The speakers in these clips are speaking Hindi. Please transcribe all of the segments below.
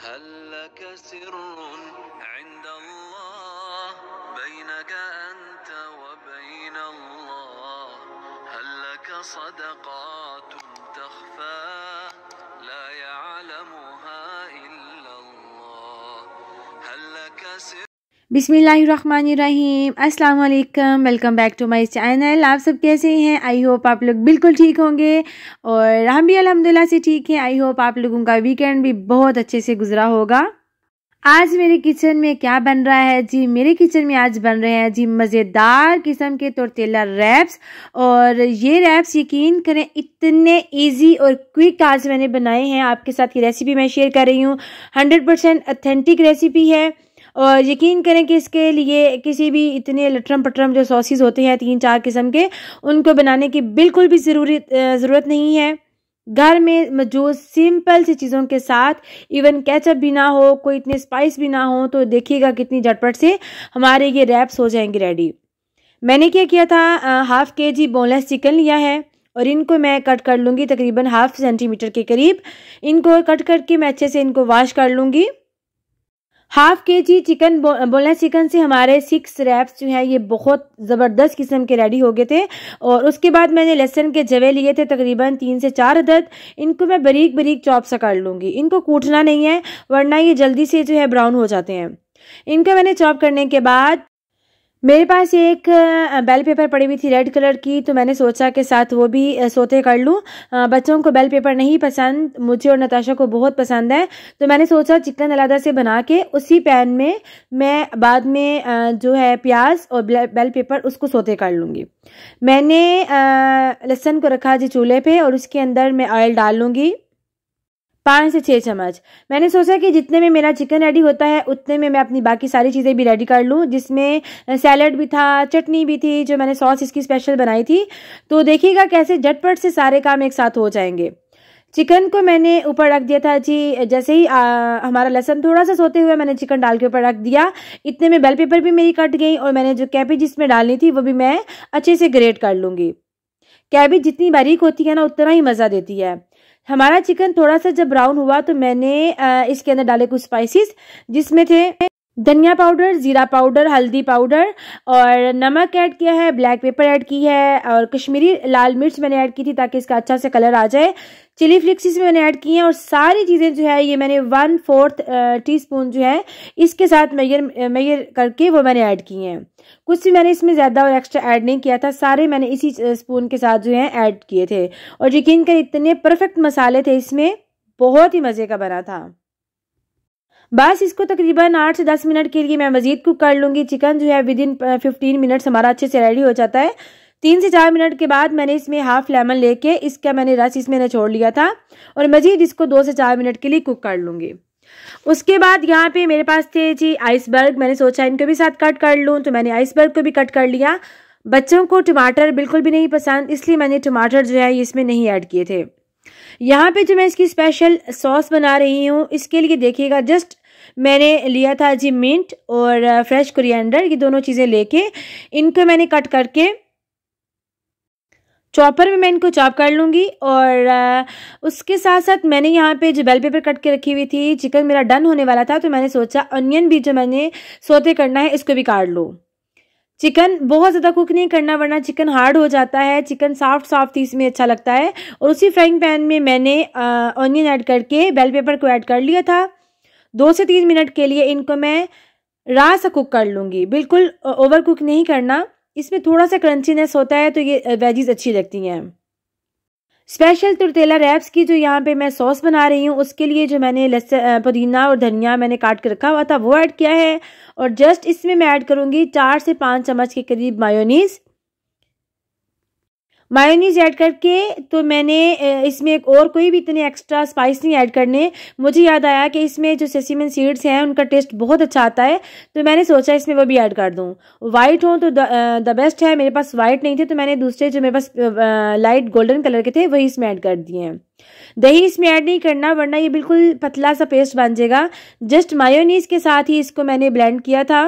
हल लक सिर्रुन इंदल्लाह बैनक अंत व बैन अल्लाह हल लक सदक़ातुन तख़फ़ा ला यअलमुहा इल्लल्लाह हल लक बिस्मिल्लाहिर्रहमानिर्रहीम। अस्सलाम वालेकुम, welcome back to my channel. आप सब कैसे हैं? आई होप आप लोग बिल्कुल ठीक होंगे और हम भी अल्हम्दुलिल्लाह से ठीक हैं। आई होप आप लोगों का वीकेंड भी बहुत अच्छे से गुजरा होगा। आज मेरे किचन में क्या बन रहा है जी? मेरे किचन में आज बन रहे हैं जी मज़ेदार किस्म के टोर्टिला रैप्स। और ये रैप्स यकीन करें इतने इजी और क्विक आज मैंने बनाए हैं। आपके साथ ये रेसिपी मैं शेयर कर रही हूँ। 100% ऑथेंटिक रेसिपी है और यकीन करें कि इसके लिए किसी भी इतने लटरम पटरम जो सॉसेस होते हैं 3-4 किस्म के, उनको बनाने की बिल्कुल भी ज़रूरत नहीं है। घर में मौजूद सिंपल सी चीज़ों के साथ, इवन केचप भी ना हो, कोई इतने स्पाइस भी ना हो, तो देखिएगा कितनी झटपट से हमारे ये रैप्स हो जाएंगे रेडी। मैंने क्या किया था, 1/2 kg बोनलेस चिकन लिया है और इनको मैं कट कर लूँगी तकरीबन 1/2 सेंटीमीटर के करीब। इनको कट करके मैं अच्छे से इनको वॉश कर लूँगी। 1/2 kg चिकन, बोनलेस चिकन से हमारे 6 रैप्स जो है ये बहुत ज़बरदस्त किस्म के रेडी हो गए थे। और उसके बाद मैंने लहसुन के जवे लिए थे तकरीबन 3 से 4 अदद। इनको मैं बारीक बारीक चॉप सा कर लूँगी। इनको कूटना नहीं है वरना ये जल्दी से जो है ब्राउन हो जाते हैं। इनको मैंने चॉप करने के बाद मेरे पास एक बेल पेपर पड़ी हुई थी रेड कलर की, तो मैंने सोचा कि साथ वो भी सोते कर लूँ। बच्चों को बेल पेपर नहीं पसंद, मुझे और नताशा को बहुत पसंद है, तो मैंने सोचा चिकन अलग से बना के उसी पैन में मैं बाद में जो है प्याज और बेल पेपर उसको सोते कर लूँगी। मैंने लहसुन को रखा जी चूल्हे पे और उसके अंदर मैं ऑयल डाल लूँगी 5 से 6 चम्मच। मैंने सोचा कि जितने में मेरा चिकन रेडी होता है उतने में मैं अपनी बाकी सारी चीज़ें भी रेडी कर लूँ, जिसमें सैलड भी था, चटनी भी थी, जो मैंने सॉस इसकी स्पेशल बनाई थी। तो देखिएगा कैसे झटपट से सारे काम एक साथ हो जाएंगे। चिकन को मैंने ऊपर रख दिया था जी। जैसे ही हमारा लहसुन थोड़ा सा सोते हुए मैंने चिकन डाल के ऊपर रख दिया। इतने में बेल पेपर भी मेरी कट गई और मैंने जो कैबेज इसमें डालनी थी वो भी मैं अच्छे से ग्रेट कर लूँगी। कैबेज जितनी बारीक होती है ना उतना ही मज़ा देती है। हमारा चिकन थोड़ा सा जब ब्राउन हुआ तो मैंने इसके अंदर डाले कुछ स्पाइसेस, जिसमें थे धनिया पाउडर, जीरा पाउडर, हल्दी पाउडर और नमक ऐड किया है, ब्लैक पेपर ऐड की है और कश्मीरी लाल मिर्च मैंने ऐड की थी ताकि इसका अच्छा से कलर आ जाए। चिली फ्लेक्स इसमें मैंने ऐड की हैं और सारी चीज़ें जो है ये मैंने 1/4 टीस्पून जो है इसके साथ मेजर करके वो मैंने ऐड की हैं। कुछ भी मैंने इसमें ज़्यादा और एक्स्ट्रा ऐड नहीं किया था, सारे मैंने इसी स्पून के साथ जो है ऐड किए थे। और यकीन कर इतने परफेक्ट मसाले थे इसमें, बहुत ही मज़े का बना था। बस इसको तकरीबन 8 से 10 मिनट के लिए मैं मज़ीद कुक कर लूँगी। चिकन जो है विदिन 15 मिनट्स हमारा अच्छे से रेडी हो जाता है। 3 से 4 मिनट के बाद मैंने इसमें 1/2 लेमन लेके इसका मैंने रस इसमें निचोड़ लिया था और मज़ीद इसको 2 से 4 मिनट के लिए कुक कर लूँगी। उसके बाद यहाँ पे मेरे पास थे जी आइसबर्ग। मैंने सोचा इनको भी साथ कट कर लूँ, तो मैंने आइसबर्ग को भी कट कर लिया। बच्चों को टमाटर बिल्कुल भी नहीं पसंद, इसलिए मैंने टमाटर जो है इसमें नहीं ऐड किए थे। यहाँ पे जो मैं इसकी स्पेशल सॉस बना रही हूँ इसके लिए देखिएगा, जस्ट मैंने लिया था जी मिंट और फ्रेश कोरिएंडर, ये दोनों चीज़ें लेके इनको मैंने कट करके चॉपर में मैं इनको चॉप कर लूँगी। और उसके साथ साथ मैंने यहाँ पे जो बेल पेपर कट के रखी हुई थी, चिकन मेरा डन होने वाला था तो मैंने सोचा अनियन भी जो मैंने सोते करना है इसको भी काट लूँ। चिकन बहुत ज़्यादा कुक नहीं करना वरना चिकन हार्ड हो जाता है, चिकन सॉफ्ट ही इसमें अच्छा लगता है। और उसी फ्राइंग पैन में मैंने ऑनियन ऐड करके बेल पेपर को ऐड कर लिया था। 2 से 3 मिनट के लिए इनको मैं रा सा कुक कर लूँगी, बिल्कुल ओवर कुक नहीं करना। इसमें थोड़ा सा क्रंचीनेस होता है तो ये वेजीज अच्छी लगती हैं। स्पेशल टोर्टिला रैप्स की जो यहाँ पे मैं सॉस बना रही हूँ उसके लिए जो मैंने लहसुन, पुदीना और धनिया मैंने काट के रखा हुआ था वो ऐड किया है। और जस्ट इसमें मैं ऐड करूँगी 4 से 5 चम्मच के करीब मायोनीज ऐड करके, तो मैंने इसमें एक और कोई भी इतने एक्स्ट्रा स्पाइस नहीं ऐड करने। मुझे याद आया कि इसमें जो सेसमेन सीड्स हैं उनका टेस्ट बहुत अच्छा आता है, तो मैंने सोचा इसमें वो भी ऐड कर दूं। वाइट हो तो द बेस्ट है, मेरे पास वाइट नहीं थे तो मैंने दूसरे जो मेरे पास लाइट गोल्डन कलर के थे वही इसमें ऐड कर दिए हैं। दही इसमें ऐड नहीं करना वरना ये बिल्कुल पतला सा पेस्ट बन जाएगा। जस्ट मायोनीज के साथ ही इसको मैंने ब्लेंड किया था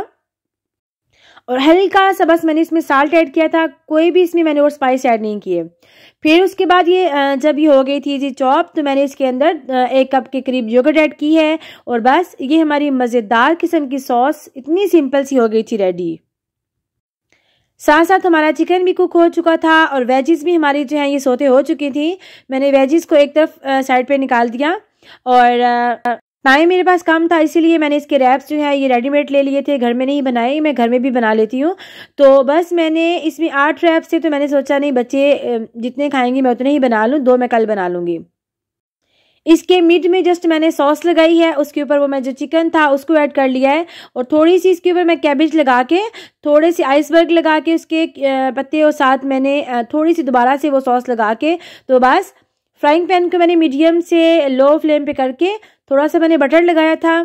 और हल्का सा बस मैंने इसमें साल्ट ऐड किया था, कोई भी इसमें मैंने और स्पाइस ऐड नहीं किए। फिर उसके बाद ये जब ये हो गई थी जी चॉप, तो मैंने इसके अंदर 1 कप के करीब योगर्ट ऐड की है और बस ये हमारी मज़ेदार किस्म की सॉस इतनी सिंपल सी हो गई थी रेडी। साथ साथ हमारा चिकन भी कुक हो चुका था और वेजिस भी हमारी जो है ये सोते हो चुकी थी। मैंने वेजिस को एक तरफ साइड पे निकाल दिया और टाइम मेरे पास कम था, इसीलिए मैंने इसके रैप्स जो है ये रेडीमेड ले लिए थे, घर में नहीं बनाए, मैं घर में भी बना लेती हूँ। तो बस मैंने इसमें 8 रैप्स थे, तो मैंने सोचा नहीं बच्चे जितने खाएंगे मैं उतने ही बना लूँ, 2 मैं कल बना लूँगी। इसके मिड में जस्ट मैंने सॉस लगाई है, उसके ऊपर वो मैं जो चिकन था उसको ऐड कर लिया है और थोड़ी सी इसके ऊपर मैं कैबेज लगा के, थोड़े से आइसबर्ग लगा के उसके पत्ते और साथ मैंने थोड़ी सी दोबारा से वो सॉस लगा के, तो बस फ्राइंग पैन को मैंने मीडियम से लो फ्लेम पे करके थोड़ा सा मैंने बटर लगाया था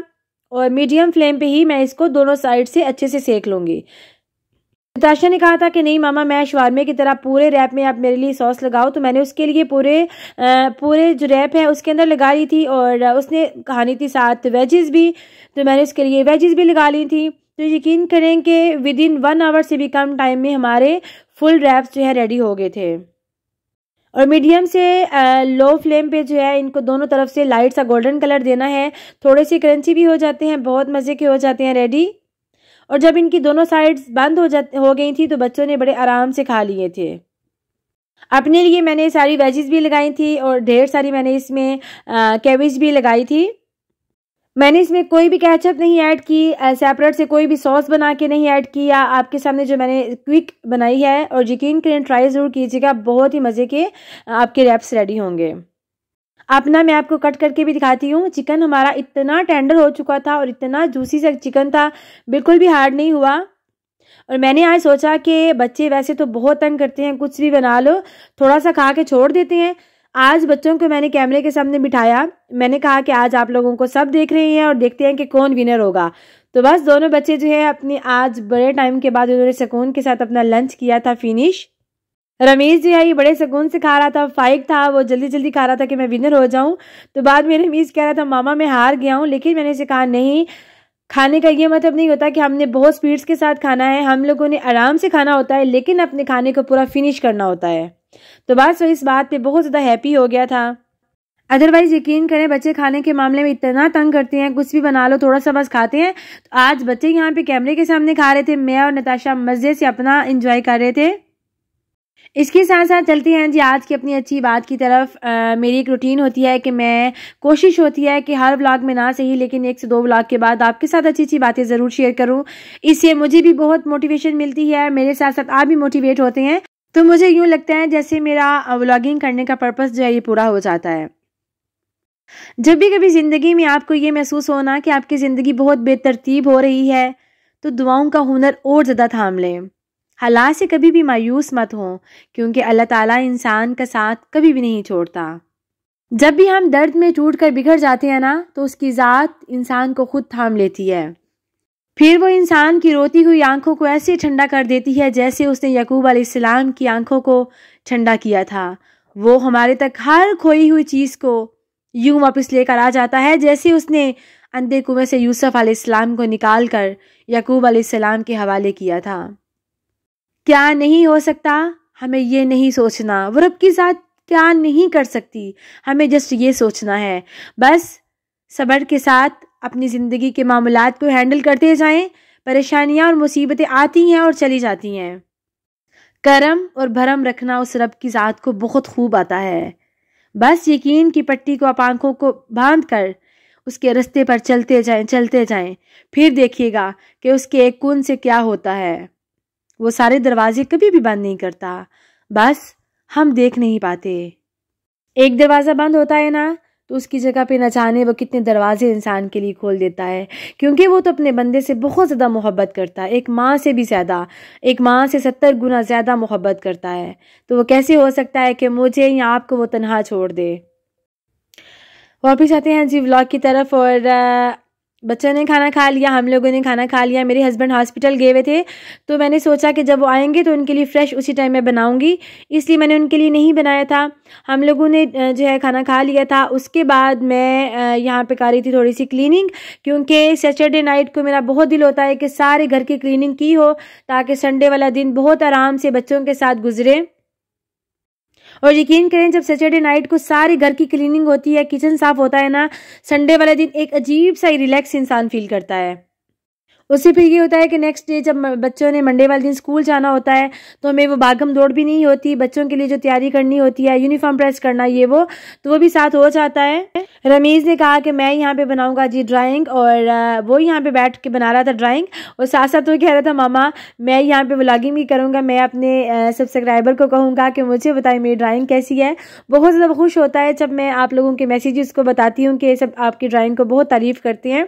और मीडियम फ्लेम पे ही मैं इसको दोनों साइड से अच्छे से सेक लूँगी। नताशा ने कहा था कि नहीं मामा मैं शवारमे की तरह पूरे रैप में आप मेरे लिए सॉस लगाओ, तो मैंने उसके लिए पूरे जो रैप है उसके अंदर लगा ली थी और उसने खानी थी साथ वेजिस भी, तो मैंने उसके लिए वेजिस भी लगा ली थी। तो यकीन करें कि विदिन 1 आवर से भी कम टाइम में हमारे फुल रैप्स जो है रेडी हो गए थे। और मीडियम से लो फ्लेम पे जो है इनको दोनों तरफ से लाइट सा गोल्डन कलर देना है, थोड़े से क्रंची भी हो जाते हैं, बहुत मज़े के हो जाते हैं रेडी। और जब इनकी दोनों साइड्स बंद हो गई थी तो बच्चों ने बड़े आराम से खा लिए थे। अपने लिए मैंने सारी वेजिस भी लगाई थी और ढेर सारी मैंने इसमें कैबेज भी लगाई थी। मैंने इसमें कोई भी केचप नहीं ऐड की, सेपरेट से कोई भी सॉस बना के नहीं ऐड की, या आपके सामने जो मैंने क्विक बनाई है। और यकीन करें ट्राई ज़रूर कीजिएगा, बहुत ही मज़े के आपके रैप्स रेडी होंगे। अपना मैं आपको कट करके भी दिखाती हूँ। चिकन हमारा इतना टेंडर हो चुका था और इतना जूसी सा चिकन था, बिल्कुल भी हार्ड नहीं हुआ। और मैंने आज सोचा कि बच्चे वैसे तो बहुत तंग करते हैं, कुछ भी बना लो थोड़ा सा खा के छोड़ देते हैं। आज बच्चों को मैंने कैमरे के सामने बिठाया, मैंने कहा कि आज आप लोगों को सब देख रहे हैं और देखते हैं कि कौन विनर होगा। तो बस दोनों बच्चे जो है अपने आज बड़े टाइम के बाद उन्होंने सुकून के साथ अपना लंच किया था फिनिश। रमेश जो है ये बड़े सुकून से खा रहा था, फाइक था, वो जल्दी जल्दी खा रहा था कि मैं विनर हो जाऊं। तो बाद में रमेश कह रहा था मामा मैं हार गया हूं, लेकिन मैंने इसे कहा नहीं, खाने का ये मतलब नहीं होता कि हमने बहुत स्पीड्स के साथ खाना है, हम लोगों ने आराम से खाना होता है, लेकिन अपने खाने को पूरा फिनिश करना होता है। तो बस वो इस बात पे बहुत ज़्यादा हैप्पी हो गया था। अदरवाइज यकीन करें बच्चे खाने के मामले में इतना तंग करते हैं, कुछ भी बना लो थोड़ा सा बस खाते हैं। तो आज बच्चे यहाँ पे कैमरे के सामने खा रहे थे, मैं और नताशा मज़े से अपना इंजॉय कर रहे थे। इसके साथ साथ चलते हैं जी आज की अपनी अच्छी बात की तरफ। मेरी एक रूटीन होती है कि मैं कोशिश होती है कि हर व्लॉग में ना सही लेकिन 1 से 2 व्लॉग के बाद आपके साथ अच्छी अच्छी बातें ज़रूर शेयर करूं। इससे मुझे भी बहुत मोटिवेशन मिलती है, मेरे साथ साथ आप भी मोटिवेट होते हैं। तो मुझे यूँ लगता है जैसे मेरा व्लॉगिंग करने का पर्पस जो है ये पूरा हो जाता है। जब भी कभी ज़िंदगी में आपको ये महसूस होना कि आपकी ज़िंदगी बहुत बेतरतीब हो रही है, तो दुआओं का हुनर और ज़्यादा थाम लें। हालात से कभी भी मायूस मत हों, क्योंकि अल्लाह ताला इंसान का साथ कभी भी नहीं छोड़ता। जब भी हम दर्द में टूट कर बिखर जाते हैं ना, तो उसकी ज़ात इंसान को खुद थाम लेती है। फिर वो इंसान की रोती हुई आंखों को ऐसे ठंडा कर देती है जैसे उसने याकूब अलैहिस्सलाम की आंखों को ठंडा किया था। वो हमारे तक हर खोई हुई चीज़ को यूं वापस लेकर आ जाता है जैसे उसने अंधे कुएं से यूसुफ अलैहिस्सलाम को निकाल कर याकूब अलैहिस्सलाम के हवाले किया था। क्या नहीं हो सकता, हमें ये नहीं सोचना वो रब के साथ क्या नहीं कर सकती, हमें जस्ट ये सोचना है। बस सब्र के साथ अपनी ज़िंदगी के मामलात को हैंडल करते जाएं। परेशानियां और मुसीबतें आती हैं और चली जाती हैं। करम और भरम रखना उस रब की ज़ात को बहुत खूब आता है। बस यकीन की पट्टी को आप आंखों को बांध कर उसके रास्ते पर चलते जाएं, फिर देखिएगा कि उसके एक कुन से क्या होता है। वो सारे दरवाजे कभी भी बंद नहीं करता, बस हम देख नहीं पाते। एक दरवाज़ा बंद होता है ना, तो उसकी जगह पे न जाने वो कितने दरवाजे इंसान के लिए खोल देता है, क्योंकि वो तो अपने बंदे से बहुत ज़्यादा मोहब्बत करता है, एक माँ से भी ज़्यादा, एक माँ से 70 गुना ज़्यादा मोहब्बत करता है। तो वो कैसे हो सकता है कि मुझे या आपको वो तन्हा छोड़ दे। वापिस आते हैं जी व्लॉग की तरफ। और बच्चों ने खाना खा लिया, हम लोगों ने खाना खा लिया। मेरे हस्बैंड हॉस्पिटल गए हुए थे, तो मैंने सोचा कि जब वो आएंगे तो उनके लिए फ़्रेश उसी टाइम में बनाऊंगी, इसलिए मैंने उनके लिए नहीं बनाया था। हम लोगों ने जो है खाना खा लिया था। उसके बाद मैं यहाँ पे कर रही थी थोड़ी सी क्लीनिंग, क्योंकि सैटरडे नाइट को मेरा बहुत दिल होता है कि सारे घर की क्लीनिंग की हो, ताकि संडे वाला दिन बहुत आराम से बच्चों के साथ गुजरे। और यकीन करें, जब सैटरडे नाइट को सारी घर की क्लीनिंग होती है, किचन साफ होता है ना, संडे वाले दिन एक अजीब सा ही रिलैक्स इंसान फील करता है। उससे फिर ये होता है कि नेक्स्ट डे जब बच्चों ने मंडे वाले दिन स्कूल जाना होता है, तो हमें वो भागम दौड़ भी नहीं होती। बच्चों के लिए जो तैयारी करनी होती है, यूनिफॉर्म प्रेस करना, ये वो, तो वो भी साथ हो जाता है। रमीज़ ने कहा कि मैं यहाँ पे बनाऊंगा जी ड्राइंग, और वो यहाँ पे बैठ के बना रहा था ड्राइंग, और साथ साथ वो कह रहा था मामा मैं यहाँ पे व्लॉगिंग भी करूँगा, मैं अपने सब्सक्राइबर को कहूँगा कि मुझे बताएं मेरी ड्राइंग कैसी है। बहुत ज़्यादा खुश होता है जब मैं आप लोगों के मैसेजेस को बताती हूँ कि सब आपकी ड्राइंग को बहुत तारीफ़ करते हैं।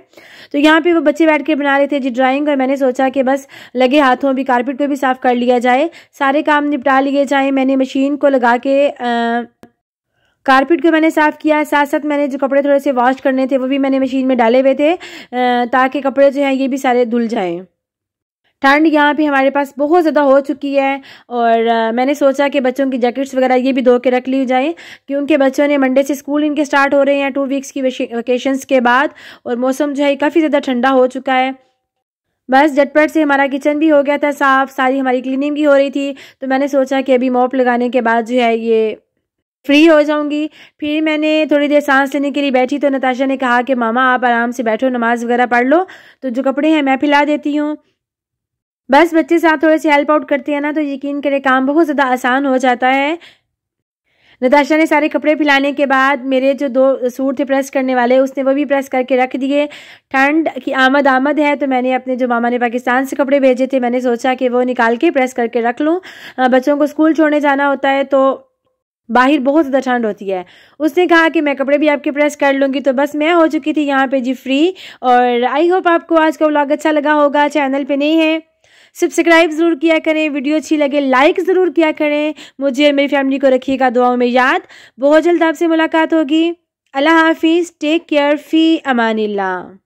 तो यहाँ पे वो बच्चे बैठ के बना रहे थे जी ड्राइंग, और मैंने सोचा कि बस लगे हाथों भी कारपेट को भी साफ कर लिया जाए, सारे काम निपटा लिए जाए। मैंने मशीन को लगा के कारपेट को मैंने साफ़ किया, साथ साथ मैंने जो कपड़े थोड़े से वॉश करने थे वो भी मैंने मशीन में डाले हुए थे, ताकि कपड़े जो हैं ये भी सारे धुल जाएं। ठंड यहाँ पे हमारे पास बहुत ज़्यादा हो चुकी है, और मैंने सोचा कि बच्चों की जैकेट्स वगैरह ये भी धो के रख ली जाए, क्योंकि बच्चों ने मंडे से स्कूल इनके स्टार्ट हो रहे हैं 2 वीक्स की वेकेशंस के बाद, और मौसम जो है काफ़ी ज़्यादा ठंडा हो चुका है। बस झटपट से हमारा किचन भी हो गया था साफ़, सारी हमारी क्लीनिंग भी हो रही थी, तो मैंने सोचा कि अभी मॉप लगाने के बाद जो है ये फ्री हो जाऊंगी। फिर मैंने थोड़ी देर सांस लेने के लिए बैठी, तो नताशा ने कहा कि मामा आप आराम से बैठो, नमाज वगैरह पढ़ लो, तो जो कपड़े हैं मैं फैला देती हूँ। बस बच्चे साथ थोड़े से हेल्प आउट करते हैं ना, तो यकीन करें काम बहुत ज़्यादा आसान हो जाता है। नताशा ने सारे कपड़े फैलाने के बाद मेरे जो 2 सूट थे प्रेस करने वाले, उसने वो भी प्रेस करके रख दिए। ठंड की आमद है, तो मैंने अपने जो मामा ने पाकिस्तान से कपड़े भेजे थे, मैंने सोचा कि वो निकाल के प्रेस करके रख लूँ। बच्चों को स्कूल छोड़ने जाना होता है, तो बाहर बहुत ज़्यादा ठंड होती है। उसने कहा कि मैं कपड़े भी आपके प्रेस कर लूँगी, तो बस मैं हो चुकी थी यहाँ पे जी फ्री। और आई होप आपको आज का व्लॉग अच्छा लगा होगा। चैनल पे नहीं है सब्सक्राइब ज़रूर किया करें, वीडियो अच्छी लगे लाइक ज़रूर किया करें। मुझे और मेरी फैमिली को रखिएगा दुआओं में याद। बहुत जल्द आपसे मुलाकात होगी। अल्लाह हाफिज़, टेक केयर, फ़ी अमानिल्लाह।